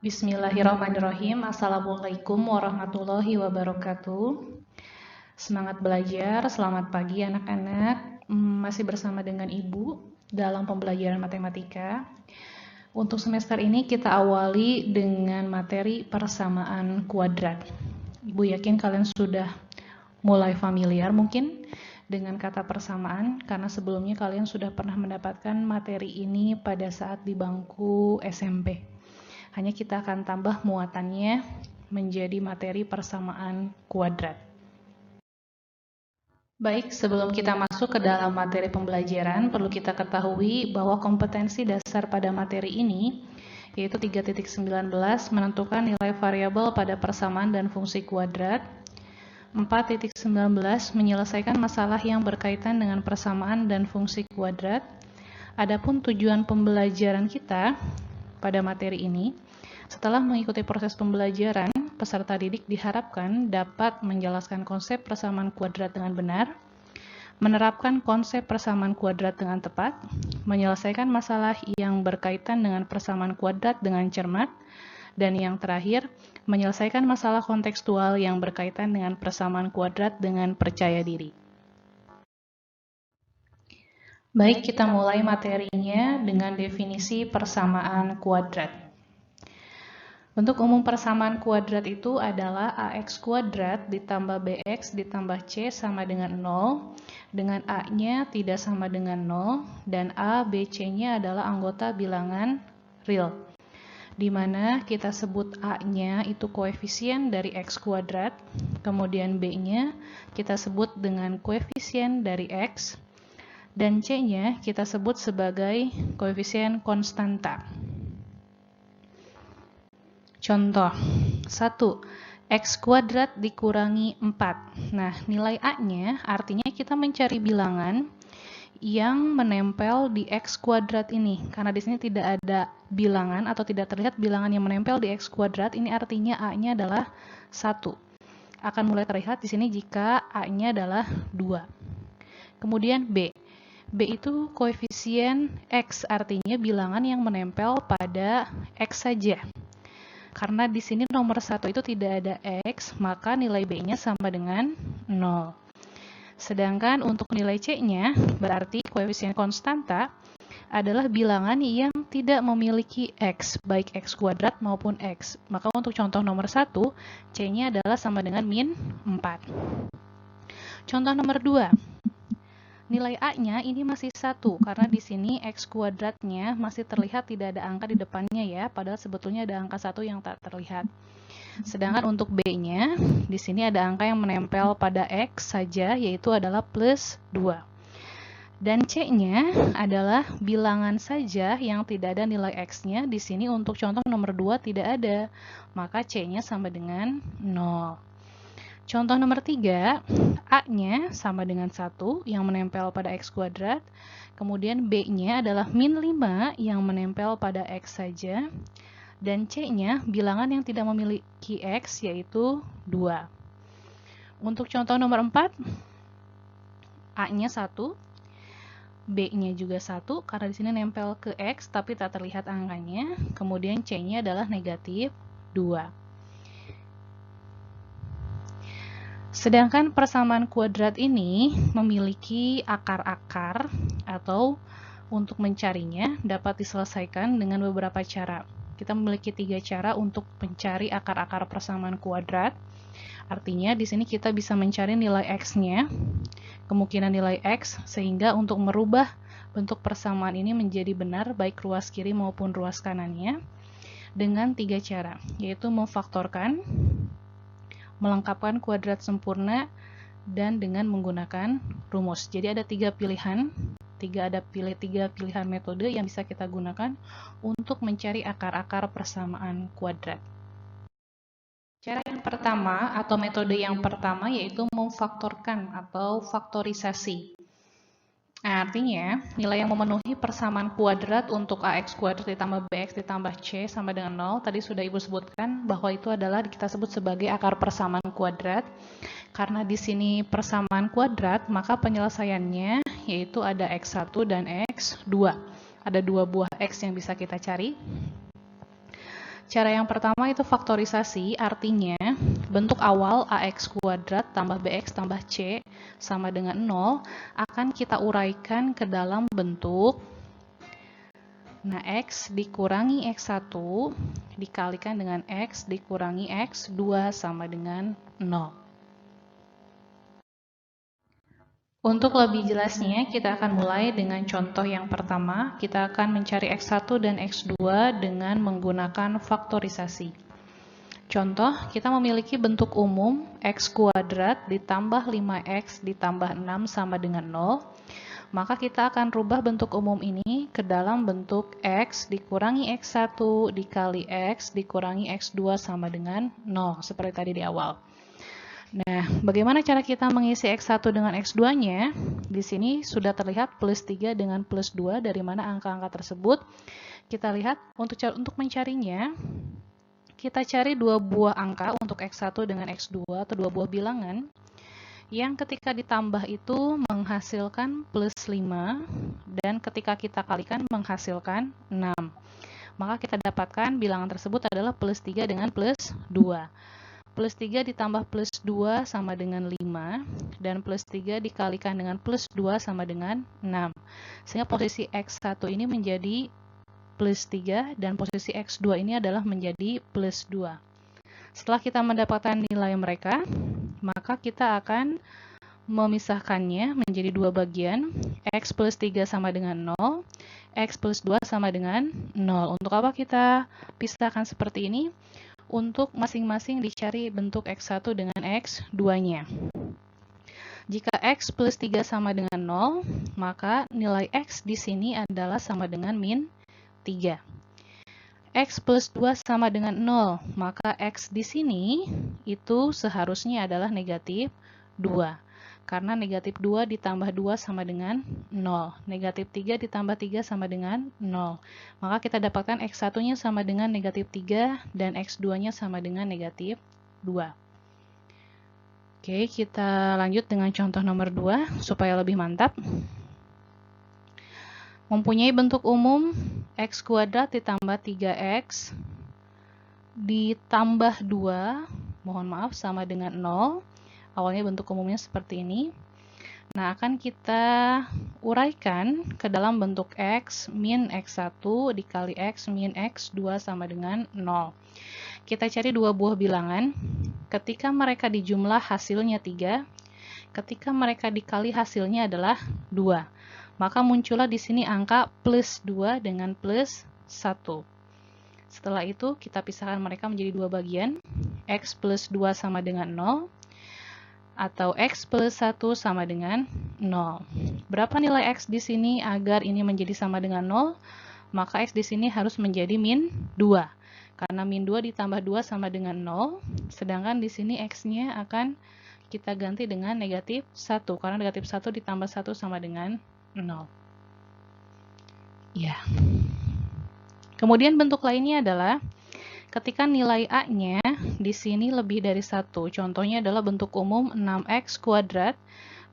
Bismillahirrahmanirrahim. Assalamualaikum warahmatullahi wabarakatuh. Semangat belajar, selamat pagi anak-anak. Masih bersama dengan Ibu dalam pembelajaran matematika. Untuk semester ini kita awali dengan materi persamaan kuadrat. Ibu yakin kalian sudah mulai familiar mungkin dengan kata persamaan, karena sebelumnya kalian sudah pernah mendapatkan materi ini pada saat di bangku SMP. Hanya kita akan tambah muatannya menjadi materi persamaan kuadrat. Baik, sebelum kita masuk ke dalam materi pembelajaran, perlu kita ketahui bahwa kompetensi dasar pada materi ini, yaitu 3.19, menentukan nilai variabel pada persamaan dan fungsi kuadrat. 4.19, menyelesaikan masalah yang berkaitan dengan persamaan dan fungsi kuadrat. Adapun tujuan pembelajaran kita pada materi ini, setelah mengikuti proses pembelajaran, peserta didik diharapkan dapat menjelaskan konsep persamaan kuadrat dengan benar, menerapkan konsep persamaan kuadrat dengan tepat, menyelesaikan masalah yang berkaitan dengan persamaan kuadrat dengan cermat, dan yang terakhir, menyelesaikan masalah kontekstual yang berkaitan dengan persamaan kuadrat dengan percaya diri. Baik, kita mulai materinya dengan definisi persamaan kuadrat. Bentuk umum persamaan kuadrat itu adalah AX kuadrat ditambah BX ditambah C sama dengan 0, dengan A-nya tidak sama dengan 0, dan A, B, C-nya adalah anggota bilangan real, di mana kita sebut A-nya itu koefisien dari X kuadrat, kemudian B-nya kita sebut dengan koefisien dari X, dan C-nya kita sebut sebagai koefisien konstanta. Contoh 1. X kuadrat dikurangi 4. Nah, nilai A-nya artinya kita mencari bilangan yang menempel di X kuadrat ini. Karena di sini tidak ada bilangan atau tidak terlihat bilangan yang menempel di X kuadrat, ini artinya A-nya adalah 1. Akan mulai terlihat di sini jika A-nya adalah 2. Kemudian B. B itu koefisien X, artinya bilangan yang menempel pada X saja. Karena di sini nomor 1 itu tidak ada X, maka nilai B-nya sama dengan 0. Sedangkan untuk nilai C-nya, berarti koefisien konstanta, adalah bilangan yang tidak memiliki X, baik X kuadrat maupun X. Maka untuk contoh nomor 1, C-nya adalah sama dengan min 4. Contoh nomor 2. Nilai A-nya ini masih 1, karena di sini X kuadratnya masih terlihat tidak ada angka di depannya ya, padahal sebetulnya ada angka 1 yang tak terlihat. Sedangkan untuk B-nya, di sini ada angka yang menempel pada X saja, yaitu adalah plus 2. Dan C-nya adalah bilangan saja yang tidak ada nilai X-nya, di sini untuk contoh nomor 2 tidak ada, maka C-nya sama dengan 0. Contoh nomor 3, A-nya sama dengan 1 yang menempel pada X kuadrat, kemudian B-nya adalah min 5 yang menempel pada X saja, dan C-nya bilangan yang tidak memiliki X yaitu 2. Untuk contoh nomor 4, A-nya 1, B-nya juga 1 karena di sini nempel ke X tapi tak terlihat angkanya, kemudian C-nya adalah negatif 2. Sedangkan persamaan kuadrat ini memiliki akar-akar atau untuk mencarinya dapat diselesaikan dengan beberapa cara. Kita memiliki 3 cara untuk mencari akar-akar persamaan kuadrat. Artinya di sini kita bisa mencari nilai X-nya, kemungkinan nilai X, sehingga untuk merubah bentuk persamaan ini menjadi benar baik ruas kiri maupun ruas kanannya dengan 3 cara, yaitu memfaktorkan, melengkapkan kuadrat sempurna, dan dengan menggunakan rumus. Jadi ada 3 pilihan, 3 pilihan metode yang bisa kita gunakan untuk mencari akar-akar persamaan kuadrat. Cara yang pertama atau metode yang pertama yaitu memfaktorkan atau faktorisasi. Nah, artinya nilai yang memenuhi persamaan kuadrat untuk AX kuadrat ditambah BX ditambah C sama dengan 0, tadi sudah Ibu sebutkan bahwa itu adalah kita sebut sebagai akar persamaan kuadrat. Karena di sini persamaan kuadrat, maka penyelesaiannya yaitu ada X1 dan X2. Ada 2 buah X yang bisa kita cari. Cara yang pertama itu faktorisasi, artinya bentuk awal ax kuadrat tambah bx tambah c sama dengan 0 akan kita uraikan ke dalam bentuk x dikurangi x1 dikalikan dengan x dikurangi x2 sama dengan 0. Untuk lebih jelasnya, kita akan mulai dengan contoh yang pertama. Kita akan mencari x1 dan x2 dengan menggunakan faktorisasi. Contoh, kita memiliki bentuk umum x kuadrat ditambah 5x ditambah 6 sama dengan 0. Maka kita akan rubah bentuk umum ini ke dalam bentuk x dikurangi x1 dikali x dikurangi x2 sama dengan 0, seperti tadi di awal. Nah, bagaimana cara kita mengisi x1 dengan x2-nya? Di sini sudah terlihat plus 3 dengan plus 2, dari mana angka-angka tersebut. Kita lihat, untuk mencarinya, kita cari dua buah angka untuk x1 dengan x2, atau dua buah bilangan, yang ketika ditambah itu menghasilkan plus 5, dan ketika kita kalikan menghasilkan 6. Maka kita dapatkan bilangan tersebut adalah plus 3 dengan plus 2. Plus 3 ditambah plus 2 sama dengan 5, dan plus 3 dikalikan dengan plus 2 sama dengan 6. Sehingga posisi x1 ini menjadi plus 3, dan posisi x2 ini adalah menjadi plus 2. Setelah kita mendapatkan nilai mereka, maka kita akan memisahkannya menjadi dua bagian, x plus 3 sama dengan 0, x plus 2 sama dengan 0. Untuk apa kita pisahkan seperti ini? Untuk masing-masing dicari bentuk x1 dengan x2-nya. Jika x plus 3 sama dengan 0, maka nilai x di sini adalah sama dengan min 3. X plus 2 sama dengan 0, maka x di sini itu seharusnya adalah negatif 2. Karena negatif 2 ditambah 2 sama dengan 0. Negatif 3 ditambah 3 sama dengan 0. Maka kita dapatkan x1-nya sama dengan negatif 3 dan x2-nya sama dengan negatif 2. Oke, kita lanjut dengan contoh nomor 2 supaya lebih mantap. Mempunyai bentuk umum x kuadrat ditambah 3x ditambah 2, mohon maaf, sama dengan 0. Awalnya bentuk umumnya seperti ini. Nah, akan kita uraikan ke dalam bentuk x min x1 dikali x min x2 sama dengan 0. Kita cari dua buah bilangan. Ketika mereka dijumlah hasilnya 3, ketika mereka dikali hasilnya adalah 2. Maka muncullah di sini angka plus 2 dengan plus 1. Setelah itu kita pisahkan mereka menjadi dua bagian. X plus 2 sama dengan 0. Atau x plus 1 sama dengan 0. Berapa nilai x di sini agar ini menjadi sama dengan 0? Maka x di sini harus menjadi min 2. Karena min 2 ditambah 2 sama dengan 0. Sedangkan di sini x-nya akan kita ganti dengan negatif 1. Karena negatif 1 ditambah 1 sama dengan 0. Ya. Kemudian bentuk lainnya adalah ketika nilai A-nya di sini lebih dari 1. Contohnya adalah bentuk umum 6x kuadrat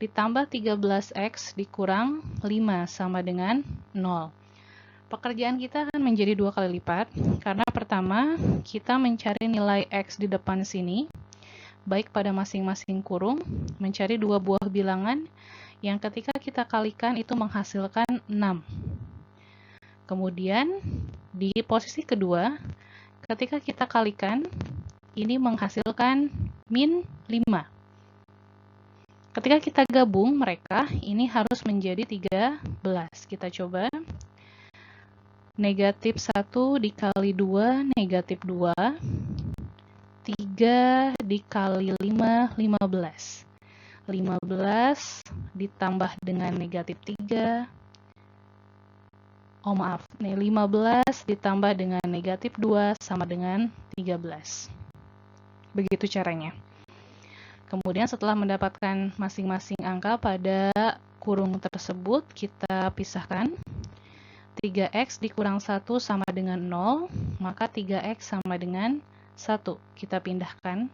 ditambah 13x dikurang 5 sama dengan 0. Pekerjaan kita akan menjadi dua kali lipat, karena pertama kita mencari nilai x di depan sini, baik pada masing-masing kurung, mencari dua buah bilangan yang ketika kita kalikan itu menghasilkan 6. Kemudian di posisi kedua, ketika kita kalikan, ini menghasilkan min 5. Ketika kita gabung mereka, ini harus menjadi 13. Kita coba. Negatif 1 dikali 2, negatif 2. 3 dikali 5, 15. 15 ditambah dengan negatif 3. Oh maaf, 15 ditambah dengan negatif 2 sama dengan 13. Begitu caranya. Kemudian setelah mendapatkan masing-masing angka pada kurung tersebut, kita pisahkan. 3x dikurang 1 sama dengan 0, maka 3x sama dengan 1. Kita pindahkan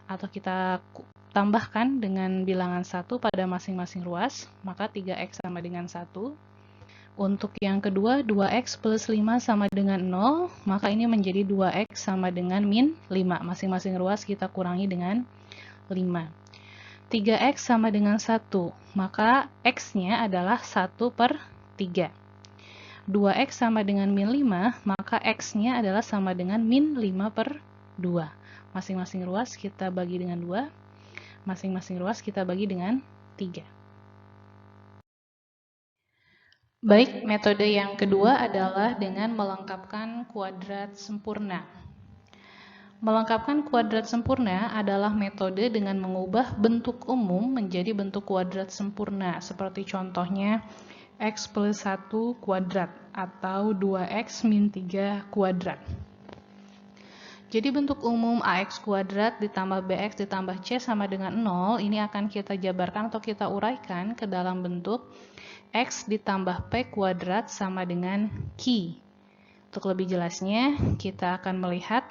atau kita tambahkan dengan bilangan 1 pada masing-masing ruas, maka 3x sama dengan 1. Untuk yang kedua, 2x plus 5 sama dengan 0, maka ini menjadi 2x sama dengan min 5. Masing-masing ruas kita kurangi dengan 5. 3x sama dengan 1, maka x-nya adalah 1 per 3. 2x sama dengan min 5, maka x-nya adalah sama dengan min 5 per 2. Masing-masing ruas kita bagi dengan 2, masing-masing ruas kita bagi dengan 3. Baik, metode yang kedua adalah dengan melengkapkan kuadrat sempurna. Melengkapkan kuadrat sempurna adalah metode dengan mengubah bentuk umum menjadi bentuk kuadrat sempurna, seperti contohnya x plus 1 kuadrat atau 2x min 3 kuadrat. Jadi bentuk umum ax kuadrat ditambah bx ditambah c sama dengan 0, ini akan kita jabarkan atau kita uraikan ke dalam bentuk x ditambah p kuadrat sama dengan q. Untuk lebih jelasnya, kita akan melihat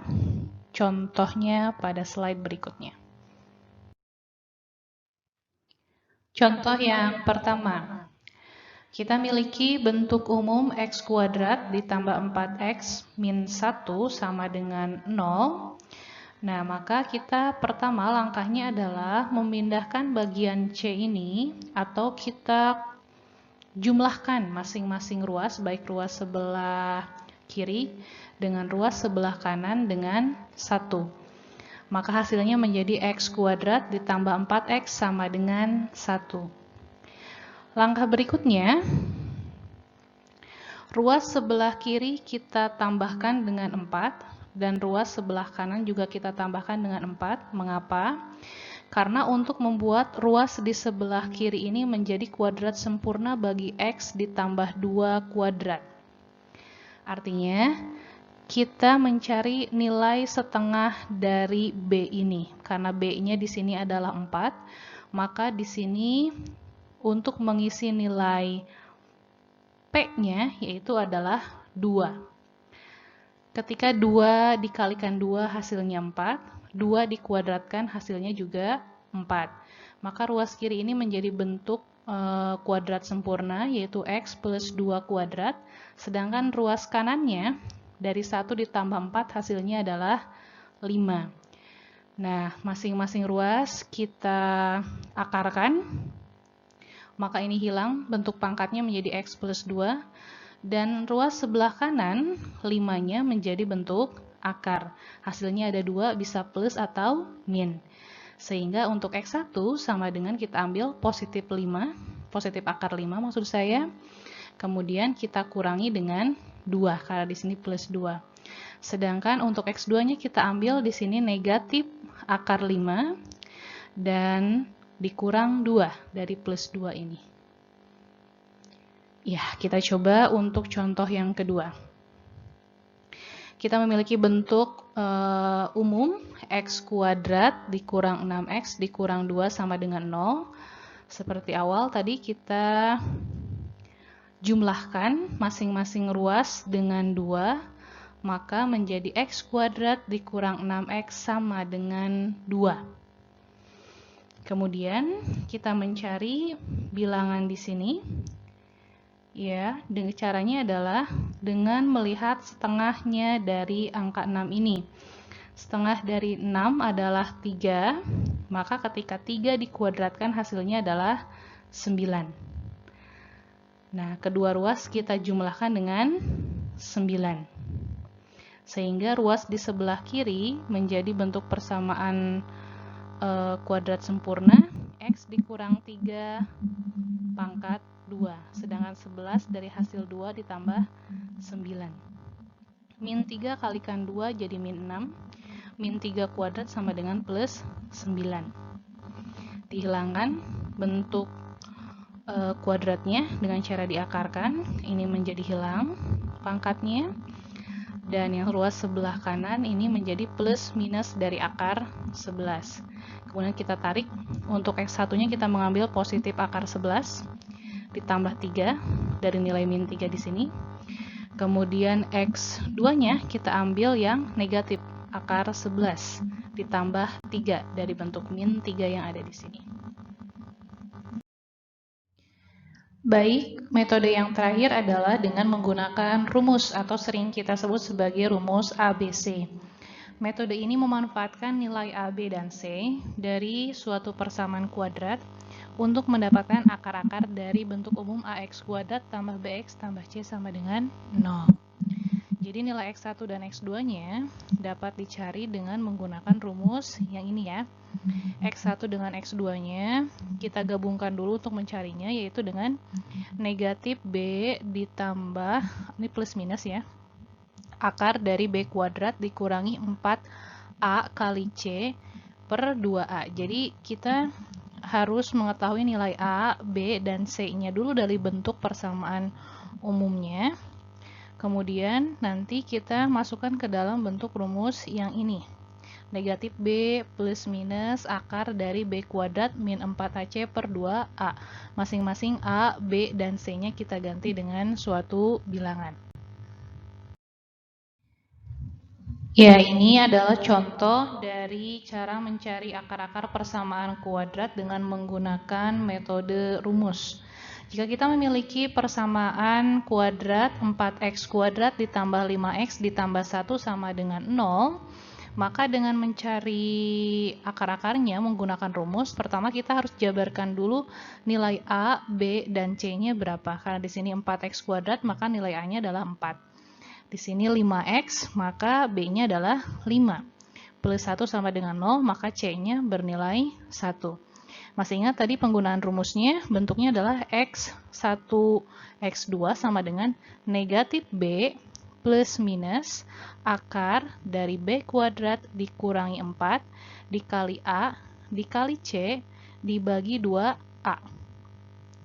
contohnya pada slide berikutnya. Contoh yang pertama, kita miliki bentuk umum x kuadrat ditambah 4x min 1 sama dengan 0. Nah, maka kita pertama langkahnya adalah memindahkan bagian C ini, atau kita jumlahkan masing-masing ruas, baik ruas sebelah kiri dengan ruas sebelah kanan dengan 1. Maka hasilnya menjadi x kuadrat ditambah 4x sama dengan 1. Langkah berikutnya, ruas sebelah kiri kita tambahkan dengan 4, dan ruas sebelah kanan juga kita tambahkan dengan 4. Mengapa? Karena untuk membuat ruas di sebelah kiri ini menjadi kuadrat sempurna bagi x ditambah 2 kuadrat. Artinya, kita mencari nilai setengah dari b ini. Karena b-nya di sini adalah 4, maka di sini untuk mengisi nilai p-nya yaitu adalah 2. Ketika 2 dikalikan 2 hasilnya 4, 2 dikuadratkan hasilnya juga 4. Maka ruas kiri ini menjadi bentuk kuadrat sempurna, yaitu x plus 2 kuadrat. Sedangkan ruas kanannya dari 1 ditambah 4 hasilnya adalah 5. Nah, masing-masing ruas kita akarkan. Maka ini hilang, bentuk pangkatnya menjadi x plus 2. Dan ruas sebelah kanan, 5-nya menjadi bentuk akar. Hasilnya ada 2, bisa plus atau min. Sehingga untuk x1 sama dengan kita ambil positif 5, positif akar 5 maksud saya. Kemudian kita kurangi dengan 2, karena di sini plus 2. Sedangkan untuk x2-nya kita ambil di sini negatif akar 5, dan dikurang 2 dari plus 2 ini. Ya, kita coba untuk contoh yang kedua. Kita memiliki bentuk umum x kuadrat dikurang 6x dikurang 2 sama dengan 0. Seperti awal tadi kita jumlahkan masing-masing ruas dengan 2, maka menjadi x kuadrat dikurang 6x sama dengan 2. Kemudian kita mencari bilangan di sini. Ya, dengan caranya adalah dengan melihat setengahnya dari angka 6 ini. Setengah dari 6 adalah 3, maka ketika 3 dikuadratkan hasilnya adalah 9. Nah, kedua ruas kita jumlahkan dengan 9. Sehingga ruas di sebelah kiri menjadi bentuk persamaan kuadrat sempurna, x dikurang 3 pangkat 2, sedangkan 11 dari hasil 2 ditambah 9. Min 3 kalikan 2 jadi min 6, min 3 kuadrat sama dengan plus 9. Dihilangkan bentuk kuadratnya dengan cara diakarkan, ini menjadi hilang pangkatnya, dan yang ruas sebelah kanan ini menjadi plus minus dari akar 11. Kemudian kita tarik, untuk x1 nya kita mengambil positif akar 11 ditambah 3 dari nilai min 3 di sini. Kemudian x2 nya kita ambil yang negatif akar 11 ditambah 3 dari bentuk min 3 yang ada di sini. Baik, metode yang terakhir adalah dengan menggunakan rumus atau sering kita sebut sebagai rumus ABC. Metode ini memanfaatkan nilai A, B, dan C dari suatu persamaan kuadrat untuk mendapatkan akar-akar dari bentuk umum AX kuadrat tambah BX tambah C sama dengan 0. Jadi nilai X1 dan X2-nya dapat dicari dengan menggunakan rumus yang ini ya. X1 dengan X2-nya kita gabungkan dulu untuk mencarinya, yaitu dengan negatif B ditambah, ini plus minus ya, akar dari B kuadrat dikurangi 4A kali C per 2A. Jadi kita harus mengetahui nilai A, B, dan C-nya dulu dari bentuk persamaan umumnya. Kemudian nanti kita masukkan ke dalam bentuk rumus yang ini. Negatif B plus minus akar dari B kuadrat min 4AC per 2A. Masing-masing A, B, dan C-nya kita ganti dengan suatu bilangan. Ya, ini adalah contoh dari cara mencari akar-akar persamaan kuadrat dengan menggunakan metode rumus. Jika kita memiliki persamaan kuadrat 4x kuadrat ditambah 5x ditambah 1 sama dengan 0, maka dengan mencari akar-akarnya menggunakan rumus, pertama kita harus jabarkan dulu nilai A, B, dan C-nya berapa. Karena di sini 4x kuadrat, maka nilai A-nya adalah 4. Di sini 5x, maka B-nya adalah 5. Plus 1 sama dengan 0, maka C-nya bernilai 1. Masih ingat tadi penggunaan rumusnya, bentuknya adalah X1, X2 sama dengan negatif B plus minus akar dari B kuadrat dikurangi 4 dikali A dikali C dibagi 2A.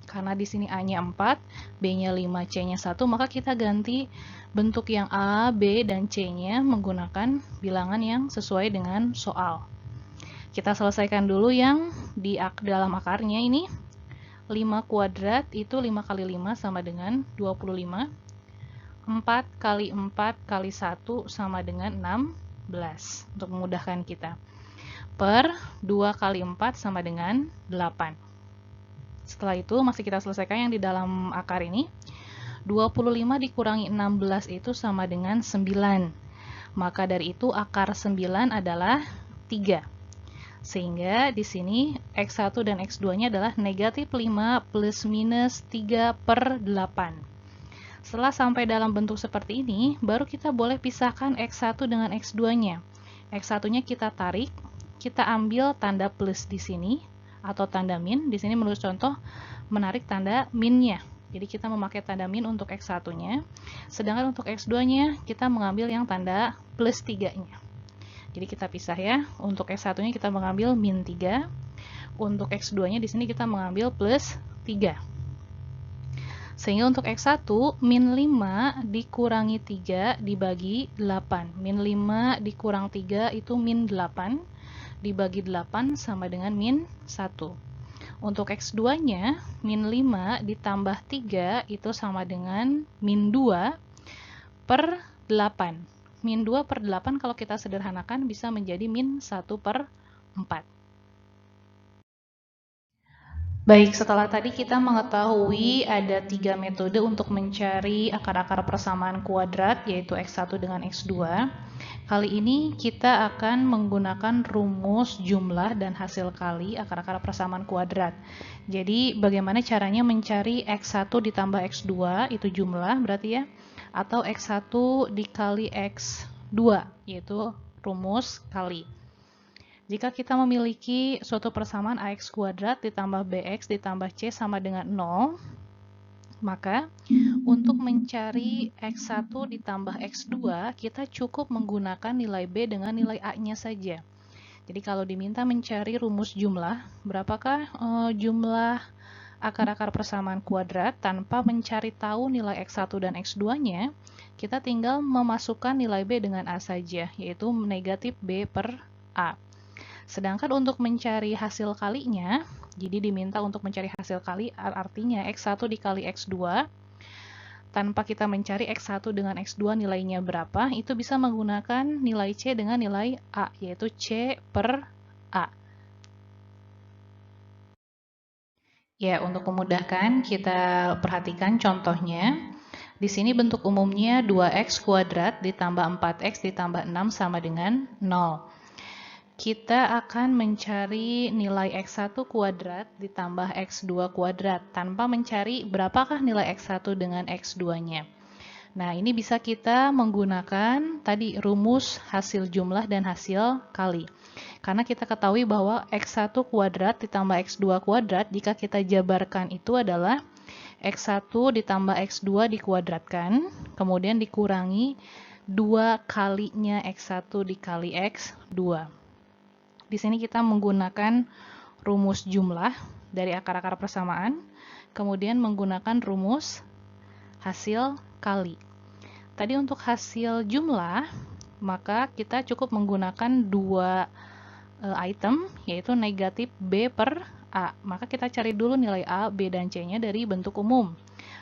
Karena di sini A-nya 4, B-nya 5, C-nya 1, maka kita ganti bentuk yang A, B, dan C-nya menggunakan bilangan yang sesuai dengan soal. Kita selesaikan dulu yang di dalam akarnya ini. 5 kuadrat itu 5 kali 5 sama dengan 25. 4 kali 4 kali 1 sama dengan 16. Untuk memudahkan kita. Per 2 kali 4 sama dengan 8. Setelah itu masih kita selesaikan yang di dalam akar ini. 25 dikurangi 16 itu sama dengan 9. Maka dari itu akar 9 adalah 3. Sehingga di sini X1 dan X2-nya adalah negatif 5 plus minus 3 per 8. Setelah sampai dalam bentuk seperti ini, baru kita boleh pisahkan X1 dengan X2-nya. X1-nya kita tarik, kita ambil tanda plus di sini, atau tanda min. Di sini menurut contoh, menarik tanda min-nya. Jadi kita memakai tanda min untuk X1-nya, sedangkan untuk X2-nya kita mengambil yang tanda plus 3-nya. Jadi kita pisah ya. Untuk X1-nya kita mengambil min 3. Untuk X2-nya di sini kita mengambil plus 3. Sehingga untuk X1, min 5 dikurangi 3 dibagi 8. Min 5 dikurang 3 itu min 8. Dibagi 8 sama dengan min 1. Untuk X2-nya, min 5 ditambah 3 itu sama dengan min 2 per 8. Min 2 per 8 kalau kita sederhanakan bisa menjadi min 1 per 4. Baik, setelah tadi kita mengetahui ada 3 metode untuk mencari akar-akar persamaan kuadrat, yaitu X1 dengan X2. Kali ini kita akan menggunakan rumus jumlah dan hasil kali akar-akar persamaan kuadrat. Jadi bagaimana caranya mencari X1 ditambah X2, itu jumlah berarti ya, atau X1 dikali X2, yaitu rumus kali. Jika kita memiliki suatu persamaan AX kuadrat ditambah BX ditambah C sama dengan 0, maka untuk mencari X1 ditambah X2, kita cukup menggunakan nilai B dengan nilai A-nya saja. Jadi kalau diminta mencari rumus jumlah, berapakah jumlah akar-akar persamaan kuadrat tanpa mencari tahu nilai X1 dan X2-nya, kita tinggal memasukkan nilai B dengan A saja, yaitu negatif B per A. Sedangkan untuk mencari hasil kalinya, jadi diminta untuk mencari hasil kali, artinya X1 dikali X2, tanpa kita mencari X1 dengan X2 nilainya berapa, itu bisa menggunakan nilai C dengan nilai A, yaitu C per A. Ya, untuk memudahkan kita perhatikan contohnya. Di sini bentuk umumnya 2x kuadrat ditambah 4x ditambah 6 sama dengan 0. Kita akan mencari nilai x1 kuadrat ditambah x2 kuadrat tanpa mencari berapakah nilai x1 dengan x2-nya. Nah, ini bisa kita menggunakan tadi rumus hasil jumlah dan hasil kali. Karena kita ketahui bahwa x1 kuadrat ditambah x2 kuadrat, jika kita jabarkan itu adalah x1 ditambah x2 dikuadratkan, kemudian dikurangi 2 kalinya x1 dikali x2. Di sini kita menggunakan rumus jumlah dari akar-akar persamaan, kemudian menggunakan rumus hasil kali. Tadi untuk hasil jumlah, maka kita cukup menggunakan dua item, yaitu negatif B per A. Maka kita cari dulu nilai A, B, dan C-nya dari bentuk umum.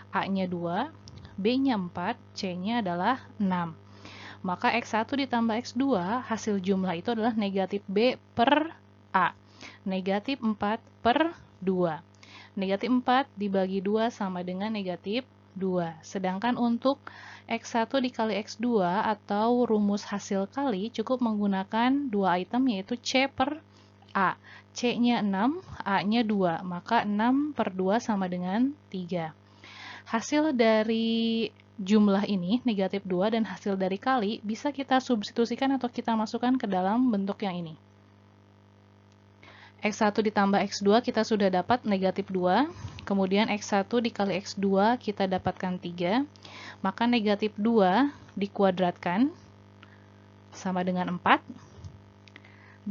A-nya 2, B-nya 4, C-nya adalah 6. Maka X1 ditambah X2, hasil jumlah itu adalah negatif B per A. Negatif 4 per 2. Negatif 4 dibagi 2 sama dengan negatif 2. Sedangkan untuk X1 dikali X2 atau rumus hasil kali cukup menggunakan dua item, yaitu C per A. C-nya 6, A-nya 2. Maka 6 per 2 sama dengan 3. Hasil dari jumlah ini, negatif 2, dan hasil dari kali, bisa kita substitusikan atau kita masukkan ke dalam bentuk yang ini. X1 ditambah X2 kita sudah dapat negatif 2, kemudian X1 dikali X2 kita dapatkan 3, maka negatif 2 dikuadratkan sama dengan 4,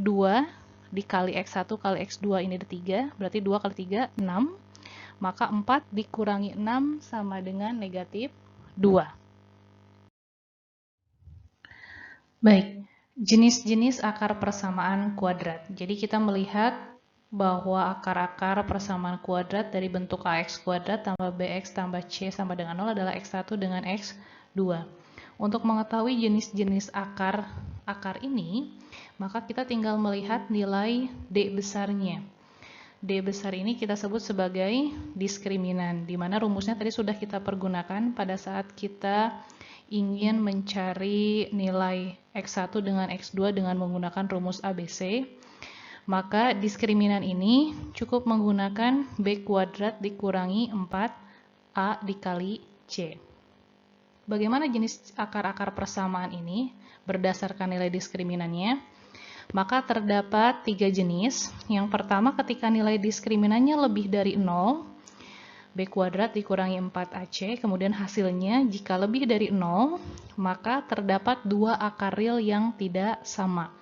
2 dikali X1 kali X2 ini ada 3, berarti 2 kali 3, 6, maka 4 dikurangi 6 sama dengan negatif 2. Baik, jenis-jenis akar persamaan kuadrat. Jadi kita melihat bahwa akar-akar persamaan kuadrat dari bentuk AX kuadrat tambah BX tambah C sama dengan 0 adalah X1 dengan X2. Untuk mengetahui jenis-jenis akar ini, maka kita tinggal melihat nilai D besarnya. D besar ini kita sebut sebagai diskriminan, di mana rumusnya tadi sudah kita pergunakan pada saat kita ingin mencari nilai X1 dengan X2 dengan menggunakan rumus ABC, maka diskriminan ini cukup menggunakan B kuadrat dikurangi 4A dikali C. Bagaimana jenis akar-akar persamaan ini berdasarkan nilai diskriminannya? Maka terdapat 3 jenis. Yang pertama, ketika nilai diskriminannya lebih dari 0, B kuadrat dikurangi 4AC, kemudian hasilnya jika lebih dari 0, maka terdapat dua akar real yang tidak sama.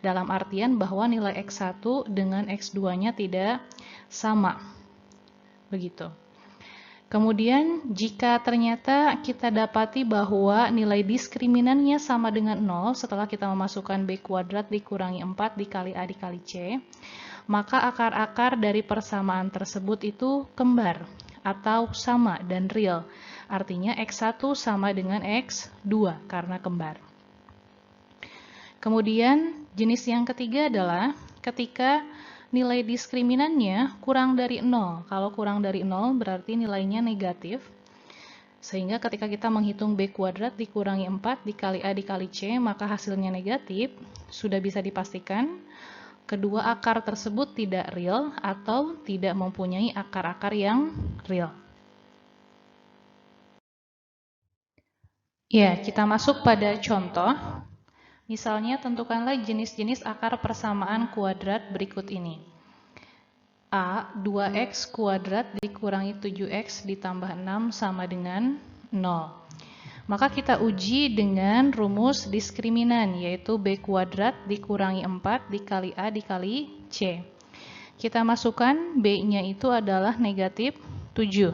Dalam artian bahwa nilai X1 dengan X2-nya tidak sama. Begitu. Kemudian jika ternyata kita dapati bahwa nilai diskriminannya sama dengan 0 setelah kita memasukkan B kuadrat dikurangi 4 dikali A dikali C, maka akar-akar dari persamaan tersebut itu kembar atau sama dan real. Artinya X1 sama dengan X2 karena kembar. Kemudian jenis yang ketiga adalah ketika nilai diskriminannya kurang dari 0. Kalau kurang dari 0 berarti nilainya negatif. Sehingga ketika kita menghitung B kuadrat dikurangi 4 dikali A dikali C, maka hasilnya negatif. Sudah bisa dipastikan kedua akar tersebut tidak real atau tidak mempunyai akar-akar yang real. Ya, kita masuk pada contoh. Misalnya, tentukanlah jenis-jenis akar persamaan kuadrat berikut ini. A, 2x kuadrat dikurangi 7x ditambah 6 sama dengan 0. Maka kita uji dengan rumus diskriminan, yaitu B kuadrat dikurangi 4 dikali A dikali C. Kita masukkan B-nya itu adalah negatif 7.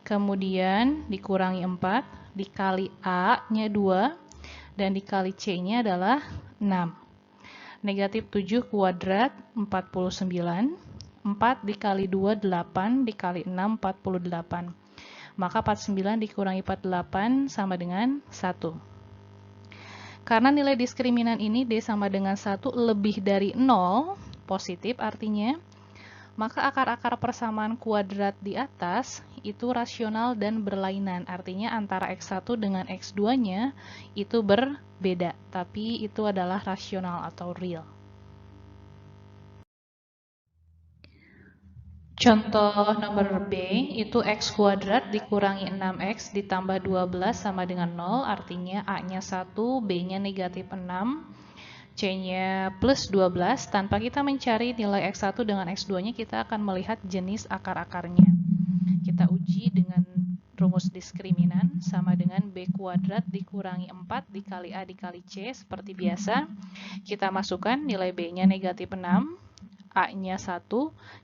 Kemudian dikurangi 4 dikali A-nya 2 dan dikali C-nya adalah 6. Negatif 7 kuadrat 49. 4 dikali 2, 8 dikali 6, 48. Maka 49 dikurangi 48 sama dengan 1. Karena nilai diskriminan ini D sama dengan 1 lebih dari 0, positif artinya, maka akar-akar persamaan kuadrat di atas itu rasional dan berlainan. Artinya antara X1 dengan X2-nya itu berbeda, tapi itu adalah rasional atau real. Contoh nomor B itu X kuadrat dikurangi 6X ditambah 12 sama dengan 0, artinya A-nya 1, B-nya negatif 6, C-nya plus 12. Tanpa kita mencari nilai X1 dengan X2-nya, kita akan melihat jenis akar-akarnya. Kita uji dengan rumus diskriminan sama dengan B kuadrat dikurangi 4 dikali A dikali C. Seperti biasa, kita masukkan nilai B-nya negatif 6, A-nya 1,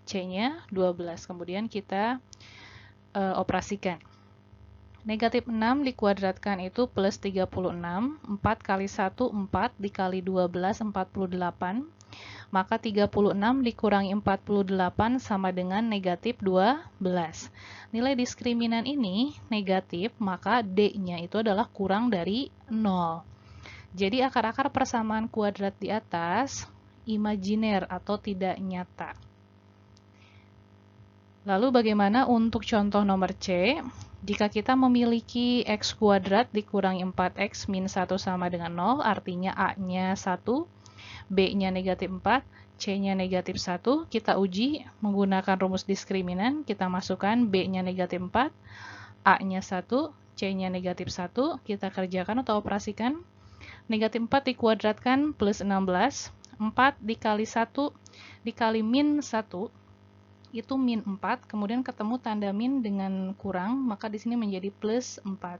C-nya 12. Kemudian kita operasikan. Negatif 6 dikuadratkan itu plus 36. 4 kali 1, 4 dikali 12, 48. Maka 36 dikurangi 48 sama dengan negatif 12. Nilai diskriminan ini negatif, maka D-nya itu adalah kurang dari 0. Jadi akar-akar persamaan kuadrat di atas imajiner atau tidak nyata. Lalu bagaimana untuk contoh nomor C? Jika kita memiliki X kuadrat dikurangi 4X min 1 sama dengan 0, artinya A-nya 1, B-nya negatif 4, C-nya negatif 1, kita uji menggunakan rumus diskriminan, kita masukkan B-nya negatif 4, A-nya 1, C-nya negatif 1, kita kerjakan atau operasikan. Negatif 4 dikuadratkan plus 16, 4 dikali 1 dikali min 1, itu min 4, kemudian ketemu tanda min dengan kurang, maka di sini menjadi plus 4.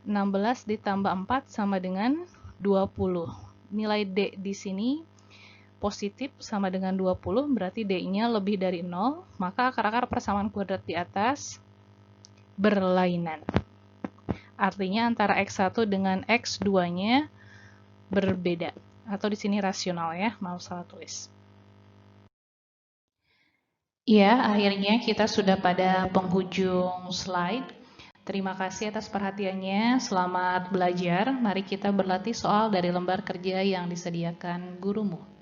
16 ditambah 4 sama dengan 20. Nilai D di sini positif sama dengan 20, berarti D-nya lebih dari 0, maka akar-akar persamaan kuadrat di atas berlainan. Artinya antara X1 dengan X2-nya berbeda. Atau di sini rasional ya, mau salah tulis. Ya, akhirnya kita sudah pada penghujung slide. Terima kasih atas perhatiannya. Selamat belajar. Mari kita berlatih soal dari lembar kerja yang disediakan gurumu.